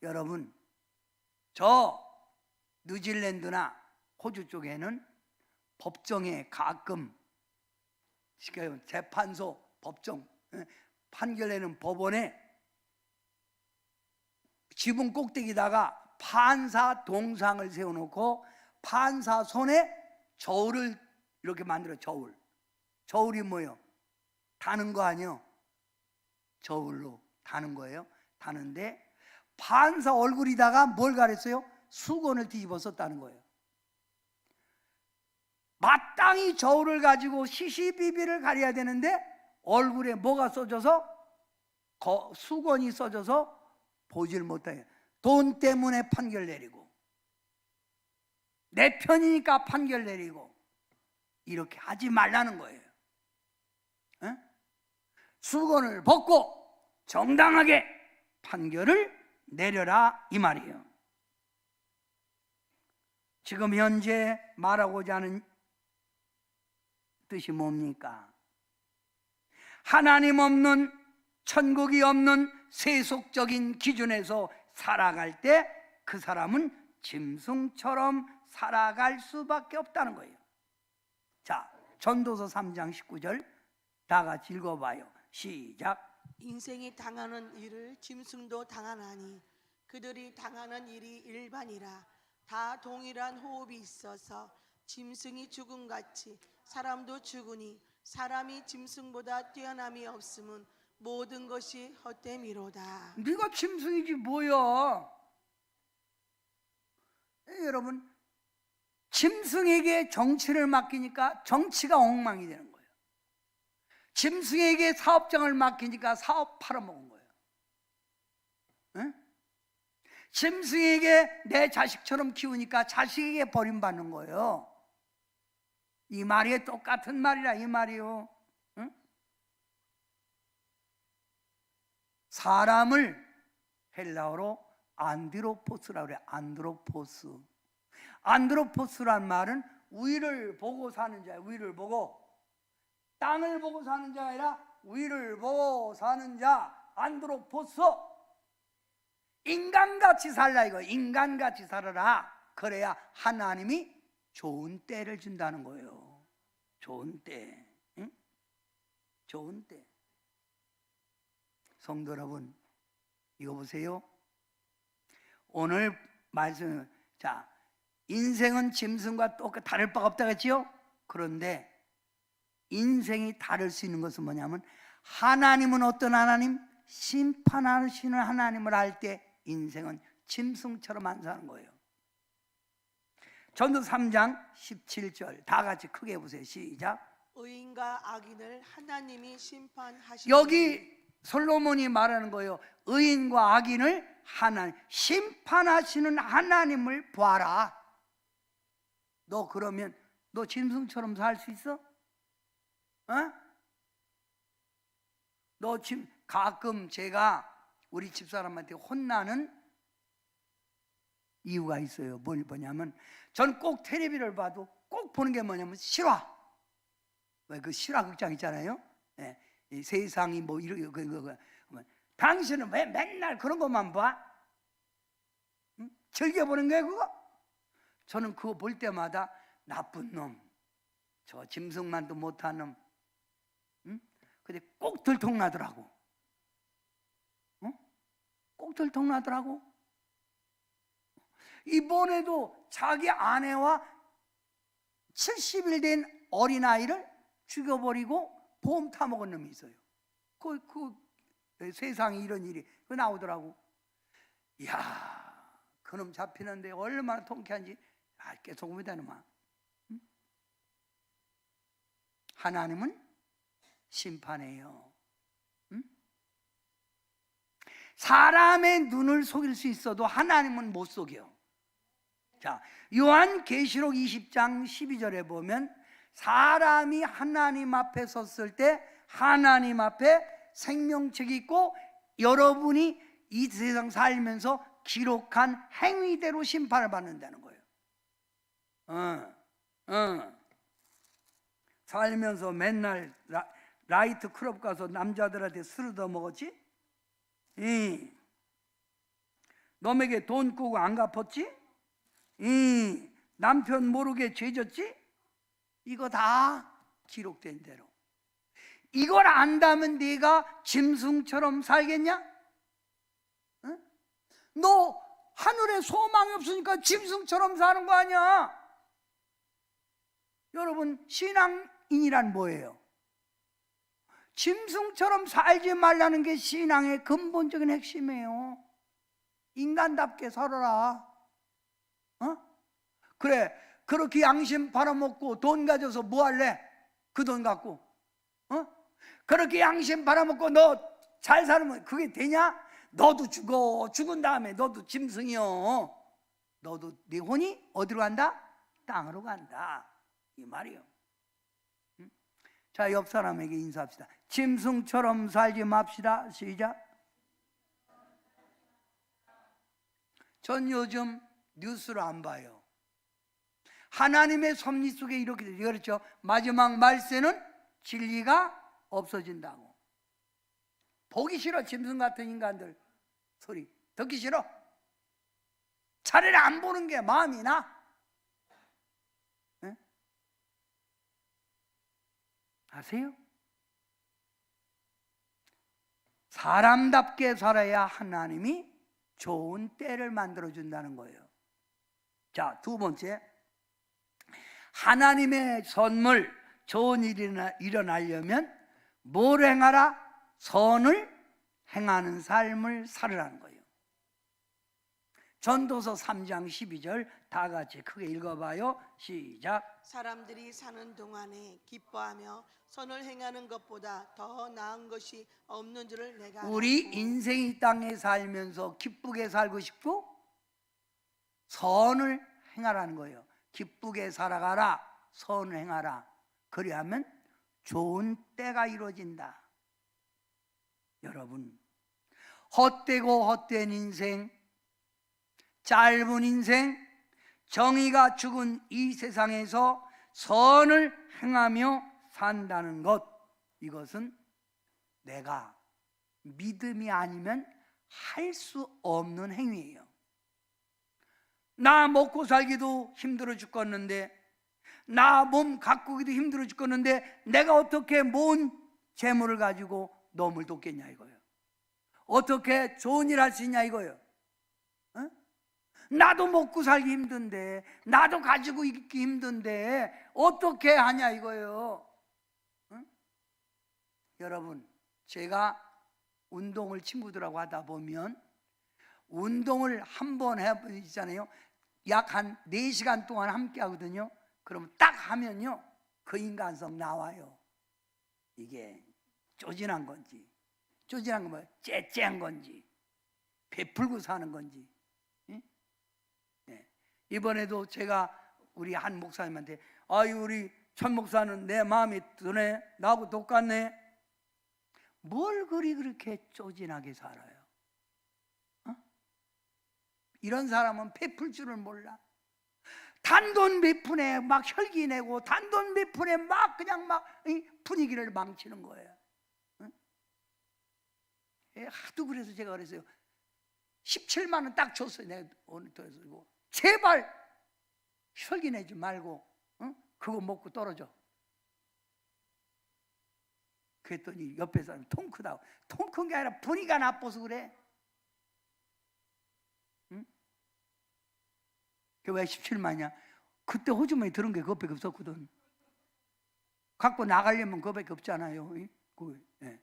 여러분, 저 뉴질랜드나 호주 쪽에는 법정에 가끔 재판소, 법정 판결내는 법원에 지붕 꼭대기다가 판사 동상을 세워놓고 판사 손에 저울을 이렇게 만들어. 저울이 뭐예요? 다는 거 아니에요? 저울로 다는 거예요. 다는데 판사 얼굴에다가 뭘 가렸어요? 수건을 뒤집어 썼다는 거예요. 마땅히 저울을 가지고 시시비비를 가려야 되는데 얼굴에 뭐가 써져서? 수건이 써져서 보질 못해요. 돈 때문에 판결 내리고, 내 편이니까 판결 내리고, 이렇게 하지 말라는 거예요. 에? 수건을 벗고 정당하게 판결을 내려라 이 말이에요. 지금 현재 말하고자 하는 뜻이 뭡니까? 하나님 없는, 천국이 없는 세속적인 기준에서 살아갈 때 그 사람은 짐승처럼 살아갈 수밖에 없다는 거예요. 자, 전도서 3장 19절 다 같이 읽어봐요. 시작. 인생이 당하는 일을 짐승도 당하나니 그들이 당하는 일이 일반이라. 다 동일한 호흡이 있어서 짐승이 죽음같이 사람도 죽으니 사람이 짐승보다 뛰어남이 없음은 모든 것이 헛됨이로다. 네가 짐승이지 뭐야. 여러분, 짐승에게 정치를 맡기니까 정치가 엉망이 되는 거예요. 짐승에게 사업장을 맡기니까 사업 팔아먹은 거예요. 응? 짐승에게 내 자식처럼 키우니까 자식에게 버림받는 거예요. 이 말이 똑같은 말이라 이 말이요. 응? 사람을 헬라어로 안드로포스라고 그래. 안드로포스. 안드로포스란 말은 위를 보고 사는 자예요. 위를 보고. 땅을 보고 사는 자가 아니라 위를 보고 사는 자. 안드로포스. 인간같이 살라 이거. 인간같이 살아라. 그래야 하나님이 좋은 때를 준다는 거예요. 좋은 때. 응? 좋은 때. 성도 여러분, 이거 보세요. 오늘 말씀, 자, 인생은 짐승과 다를 바가 없다 그랬지요? 그런데 인생이 다를 수 있는 것은 뭐냐면, 하나님은 어떤 하나님? 심판하시는 하나님을 알 때 인생은 짐승처럼 안 사는 거예요. 전도 3장 17절 다 같이 크게 보세요. 시작. 의인과 악인을 하나님이 심판하시니. 여기 솔로몬이 말하는 거예요. 의인과 악인을 하나님, 심판하시는 하나님을 봐라. 너 그러면 너 짐승처럼 살 수 있어? 어? 너 지금 가끔 제가 우리 집사람한테 혼나는 이유가 있어요. 뭘 보냐면, 전 꼭 텔레비를 봐도 꼭 보는 게 뭐냐면 실화. 왜 그 실화 극장 있잖아요. 예, 이 세상이 뭐 이렇게 당신은 왜 맨날 그런 것만 봐? 응? 즐겨보는 거예요 그거? 저는 그거 볼 때마다 나쁜 놈, 저 짐승만도 못한 놈, 응? 근데 꼭 들통나더라고. 응? 꼭 들통나더라고. 이번에도 자기 아내와 70일 된 어린아이를 죽여버리고 보험 타먹은 놈이 있어요. 세상에 이런 일이 나오더라고. 이야, 그놈 잡히는데 얼마나 통쾌한지. 깨소금이다 놈아. 응? 하나님은 심판해요. 사람의 눈을 속일 수 있어도 하나님은 못 속여. 자, 요한계시록 20장 12절에 보면 사람이 하나님 앞에 섰을 때 하나님 앞에 생명책이 있고 여러분이 이 세상 살면서 기록한 행위대로 심판을 받는다는 거예요. 살면서 맨날 라이트 클럽 가서 남자들한테 술 얻어 먹었지? 놈에게 돈 꾸고 안 갚았지? 남편 모르게 죄졌지? 이거 다 기록된 대로. 이걸 안다면 네가 짐승처럼 살겠냐? 응? 너 하늘에 소망이 없으니까 짐승처럼 사는 거 아니야? 여러분, 신앙인이란 뭐예요? 짐승처럼 살지 말라는 게 신앙의 근본적인 핵심이에요. 인간답게 살아라. 그래, 그렇게 양심 팔아먹고 돈 가져서 뭐 할래? 그 돈 갖고. 그렇게 양심 팔아먹고 너 잘 살면 그게 되냐? 너도 죽어. 죽은 다음에 너도 짐승이요. 너도 네 혼이 어디로 간다? 땅으로 간다. 이 말이요. 자, 옆 사람에게 인사합시다. 짐승처럼 살지 맙시다. 시작. 전 요즘 뉴스를 안 봐요. 하나님의 섭리 속에 이렇게 그렇죠. 마지막 말세는 진리가 없어진다고. 보기 싫어. 짐승 같은 인간들 소리 듣기 싫어. 차라리 안 보는 게 마음이 나. 네? 아세요? 사람답게 살아야 하나님이 좋은 때를 만들어준다는 거예요. 자, 두 번째, 하나님의 선물, 좋은 일이 일어나려면 뭘 행하라? 선을 행하는 삶을 살으라는 거예요. 전도서 3장 12절 다 같이 크게 읽어봐요. 시작. 사람들이 사는 동안에 기뻐하며 선을 행하는 것보다 더 나은 것이 없는 줄을 내가 우리 알고. 인생 이 땅에 살면서 기쁘게 살고 싶고 선을 행하라는 거예요. 기쁘게 살아가라. 선을 행하라. 그리하면 좋은 때가 이루어진다. 여러분, 헛되고 헛된 인생, 짧은 인생, 정의가 죽은 이 세상에서 선을 행하며 산다는 것, 이것은 내가 믿음이 아니면 할 수 없는 행위예요. 나 먹고 살기도 힘들어 죽겠는데, 나 몸 가꾸기도 힘들어 죽겠는데 내가 어떻게 모은 재물을 가지고 놈을 돕겠냐 이거예요. 어떻게 좋은 일 할 수 있냐 이거예요. 나도 먹고 살기 힘든데, 나도 가지고 있기 힘든데 어떻게 하냐 이거예요. 여러분, 제가 운동을 친구들하고 하다 보면 운동을 한 번 해보잖아요. 약 한 4시간 동안 함께 하거든요. 그러면 딱 하면요, 그 인간성 나와요. 이게 쪼진한 건지, 쪼진한 건 뭐야? 째째한 건지, 베풀고 사는 건지. 네. 이번에도 제가 우리 한 목사님한테, 아유, 우리 천 목사는 내 마음이 드네, 나하고 똑같네. 뭘 그렇게 쪼진하게 살아요? 이런 사람은 베풀 줄을 몰라. 단돈 몇 푼에 막 혈기 내고, 단돈 몇 푼에 막 그냥 막 분위기를 망치는 거예요. 하도 그래서 제가 그랬어요. 17만 원 딱 줬어요. 내가 오늘 또 제발 혈기 내지 말고 그거 먹고 떨어져. 그랬더니 옆에 사람이 통 크다고. 통 큰 게 아니라 분위기가 나빠서 그래. 왜 17만이야? 그때 호주머니 들은 게 그것밖에 없었거든. 갖고 나가려면 그것밖에 없잖아요. 네.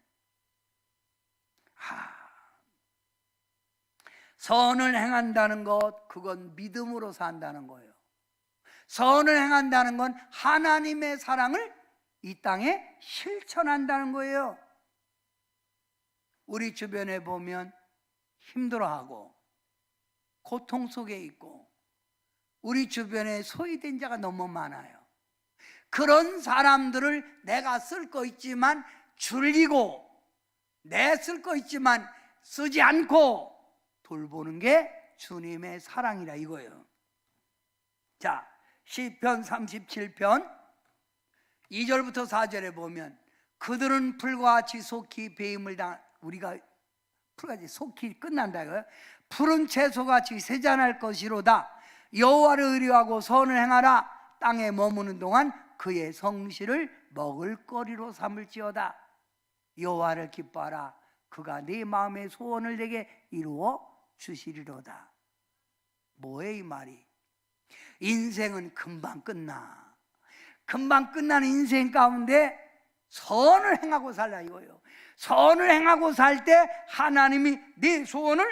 선을 행한다는 것, 그건 믿음으로 산다는 거예요. 선을 행한다는 건 하나님의 사랑을 이 땅에 실천한다는 거예요. 우리 주변에 보면 힘들어하고 고통 속에 있고 우리 주변에 소외된 자가 너무 많아요. 그런 사람들을 내가 쓸 거 있지만 줄이고 내 쓸 거 있지만 쓰지 않고 돌보는 게 주님의 사랑이라 이거예요. 자, 시편 37편 2절부터 4절에 보면 그들은 풀과 같이 속히 배임을 우리가 풀같이 속히 끝난다 이거예요. 푸른 채소같이 세잔할 것이로다. 여호와를 의뢰하고 선을 행하라. 땅에 머무는 동안 그의 성실을 먹을거리로 삼을지어다. 여호와를 기뻐하라. 그가 네 마음의 소원을 내게 이루어 주시리로다. 뭐에 이 말이? 인생은 금방 끝나. 금방 끝나는 인생 가운데 선을 행하고 살라 이거예요. 선을 행하고 살 때 하나님이 네 소원을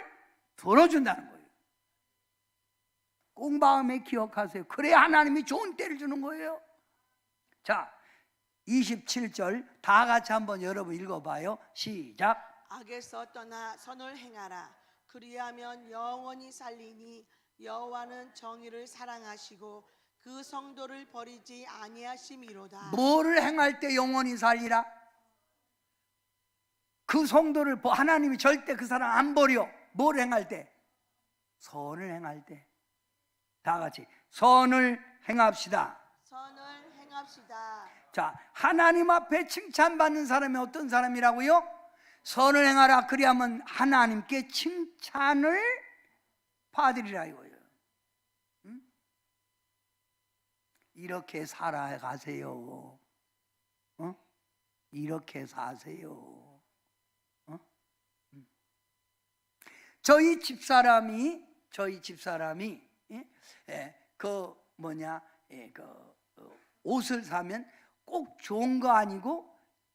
들어준다는 거예요. 꼭 마음에 기억하세요. 그래야 하나님이 좋은 때를 주는 거예요. 자, 27절 다 같이 한번 여러분 읽어봐요. 시작. 악에서 떠나 선을 행하라. 그리하면 영원히 살리니 여호와는 정의를 사랑하시고 그 성도를 버리지 아니하심이로다. 뭐를 행할 때 영원히 살리라? 그 성도를 하나님이 절대 그 사람 안 버려. 뭘 행할 때? 선을 행할 때. 다 같이 선을 행합시다. 선을 행합시다. 자, 하나님 앞에 칭찬받는 사람이 어떤 사람이라고요? 선을 행하라. 그리하면 하나님께 칭찬을 받으리라 이거예요. 응? 이렇게 살아가세요. 어? 이렇게 사세요. 저희 집사람이 옷을 사면 꼭 좋은 거 아니고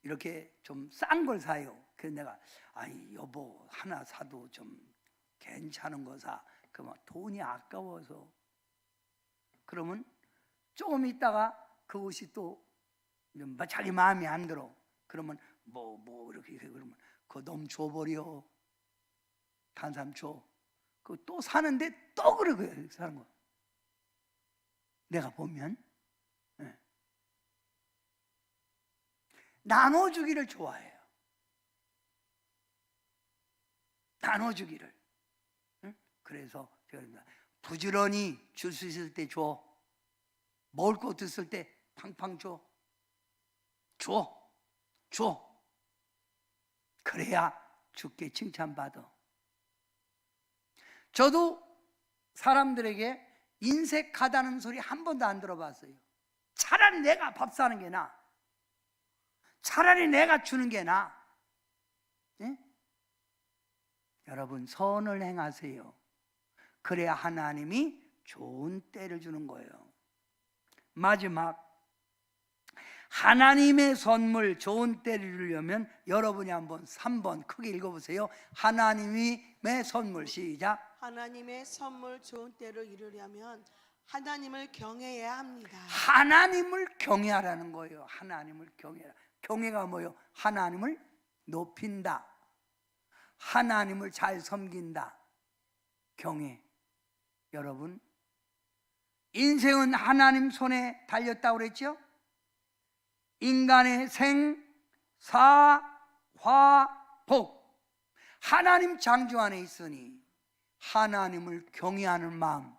이렇게 좀 싼 걸 사요. 그래서 내가 여보 하나 사도 좀 괜찮은 거 사. 그러면 돈이 아까워서. 그러면 조금 있다가 그 옷이 또 자기 마음에 안 들어. 그러면 뭐 이렇게 그러면 그거 너무 줘버려. 다른 사람 줘. 그거 또 사는데 또 그러고요. 사는 거. 내가 보면 나눠주기를 좋아해요. 나눠주기를. 그래서 제가 부지런히 줄 수 있을 때 줘. 먹을 것 있을 때 팡팡 줘. 줘. 그래야 주께 칭찬받아. 저도 사람들에게 인색하다는 소리 한 번도 안 들어봤어요. 차라리 내가 밥 사는 게 나아. 차라리 내가 주는 게 나아. 예? 여러분 선을 행하세요. 그래야 하나님이 좋은 때를 주는 거예요. 마지막 하나님의 선물 좋은 때를 이루려면 여러분이 한번 3번 크게 읽어보세요. 하나님의 선물 시작. 하나님의 선물 좋은 때를 이루려면 하나님을 경외해야 합니다. 하나님을 경외하라는 거예요. 하나님을 경외하라. 경외가 뭐예요? 하나님을 높인다. 하나님을 잘 섬긴다. 경외. 여러분 인생은 하나님 손에 달렸다고 그랬죠? 인간의 생, 사, 화, 복 하나님 창조 안에 있으니 하나님을 경외하는 마음.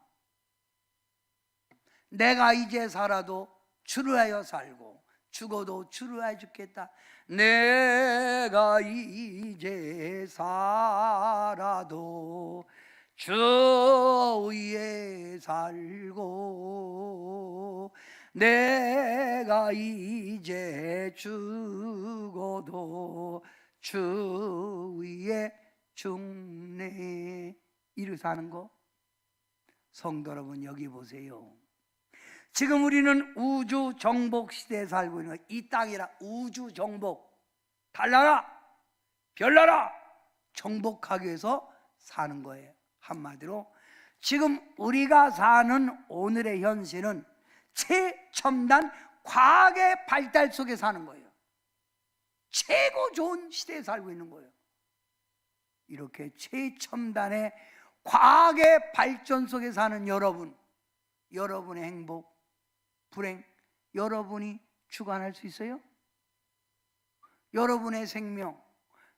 내가 이제 살아도 주를 위하여 살고 죽어도 주를 위하여 죽겠다. 내가 이제 살아도 주 위에 살고 내가 이제 죽어도 주 위에 죽네. 이렇게 사는 거. 성도 여러분 여기 보세요. 지금 우리는 우주 정복 시대에 살고 있는 거예요. 이 땅이라 우주 정복. 달나라 별나라 정복하기 위해서 사는 거예요. 한마디로 지금 우리가 사는 오늘의 현실은 최첨단 과학의 발달 속에 사는 거예요. 최고 좋은 시대에 살고 있는 거예요. 이렇게 최첨단의 과학의 발전 속에 사는 여러분, 여러분의 행복, 불행, 여러분이 주관할 수 있어요? 여러분의 생명,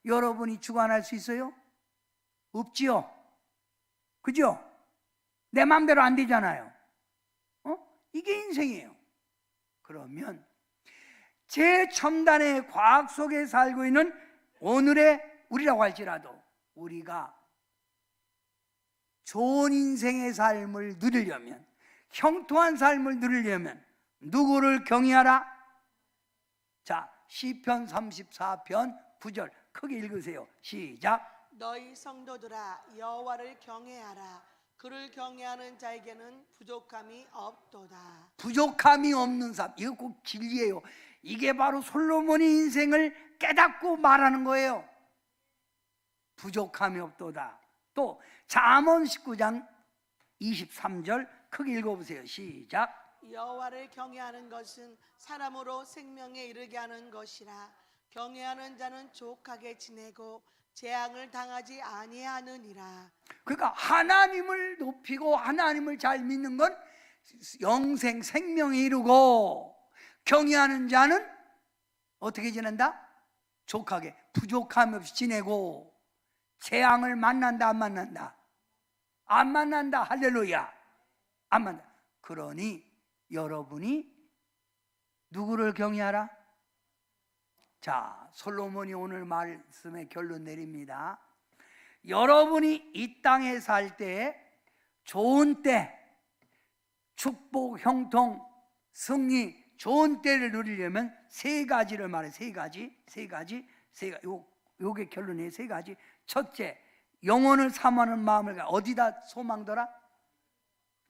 여러분이 주관할 수 있어요? 없지요? 그죠? 내 마음대로 안 되잖아요. 이게 인생이에요. 그러면 최첨단의 과학 속에 살고 있는 오늘의 우리라고 할지라도 우리가 좋은 인생의 삶을 누리려면, 형통한 삶을 누리려면 누구를 경외하라? 자, 시편 34편 9절 크게 읽으세요. 시작. 너희 성도들아 여호와를 경외하라. 그를 경외하는 자에게는 부족함이 없도다. 부족함이 없는 삶, 이거 꼭 진리예요. 이게 바로 솔로몬이 인생을 깨닫고 말하는 거예요. 부족함이 없도다. 또 잠언 19장 23절 크게 읽어보세요. 시작. 여호와를 경외하는 것은 사람으로 생명에 이르게 하는 것이라. 경외하는 자는 족하게 지내고 재앙을 당하지 아니하느니라. 그러니까 하나님을 높이고 하나님을 잘 믿는 건 영생 생명에 이르고, 경외하는 자는 어떻게 지낸다? 족하게, 부족함 없이 지내고, 재앙을 만난다 안 만난다? 안 만난다. 할렐루야. 안 만난다. 그러니 여러분이 누구를 경외하라? 자, 솔로몬이 오늘 말씀의 결론 내립니다. 여러분이 이 땅에 살 때, 좋은 때, 축복, 형통, 승리, 좋은 때를 누리려면 세 가지를 말해. 세 가지. 요게 결론이에요. 세 가지. 첫째, 영혼을 사모하는 마음을 어디다 소망더라?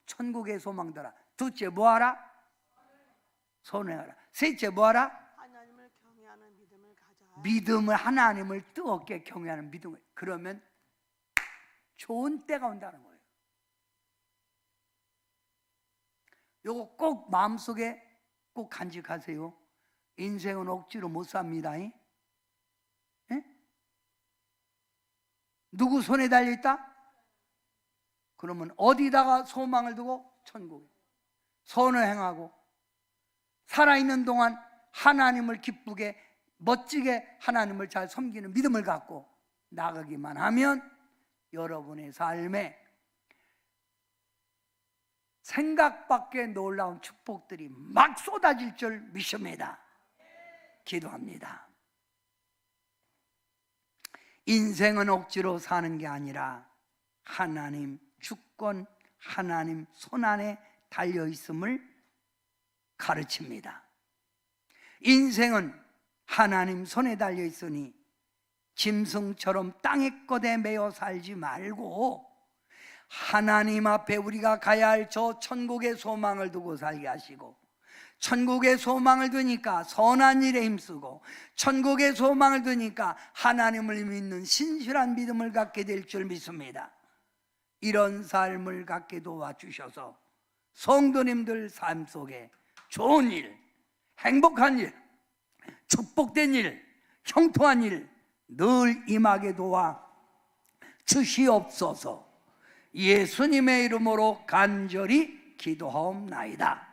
천국에 소망더라. 둘째, 뭐하라? 선행하라. 셋째, 뭐하라? 하나님을 경외하는 믿음을 가져라. 믿음을, 하나님을 뜨겁게 경외하는 믿음을. 그러면 좋은 때가 온다는 거예요. 요거 꼭 마음속에 꼭 간직하세요. 인생은 억지로 못 삽니다. 예? 누구 손에 달려있다? 그러면 어디다가 소망을 두고? 천국에. 선을 행하고 살아있는 동안 하나님을 기쁘게 멋지게 하나님을 잘 섬기는 믿음을 갖고 나가기만 하면 여러분의 삶에 생각 밖의 놀라운 축복들이 막 쏟아질 줄 믿습니다. 기도합니다. 인생은 억지로 사는 게 아니라 하나님 주권, 하나님 손안에 달려있음을 가르칩니다. 인생은 하나님 손에 달려있으니 짐승처럼 땅의 것에 매여 살지 말고 하나님 앞에 우리가 가야 할 저 천국의 소망을 두고 살게 하시고, 천국의 소망을 두니까 선한 일에 힘쓰고, 천국의 소망을 두니까 하나님을 믿는 신실한 믿음을 갖게 될 줄 믿습니다. 이런 삶을 갖게 도와주셔서 성도님들 삶 속에 좋은 일, 행복한 일, 축복된 일, 형통한 일 늘 임하게 도와 주시옵소서. 예수님의 이름으로 간절히 기도하옵나이다.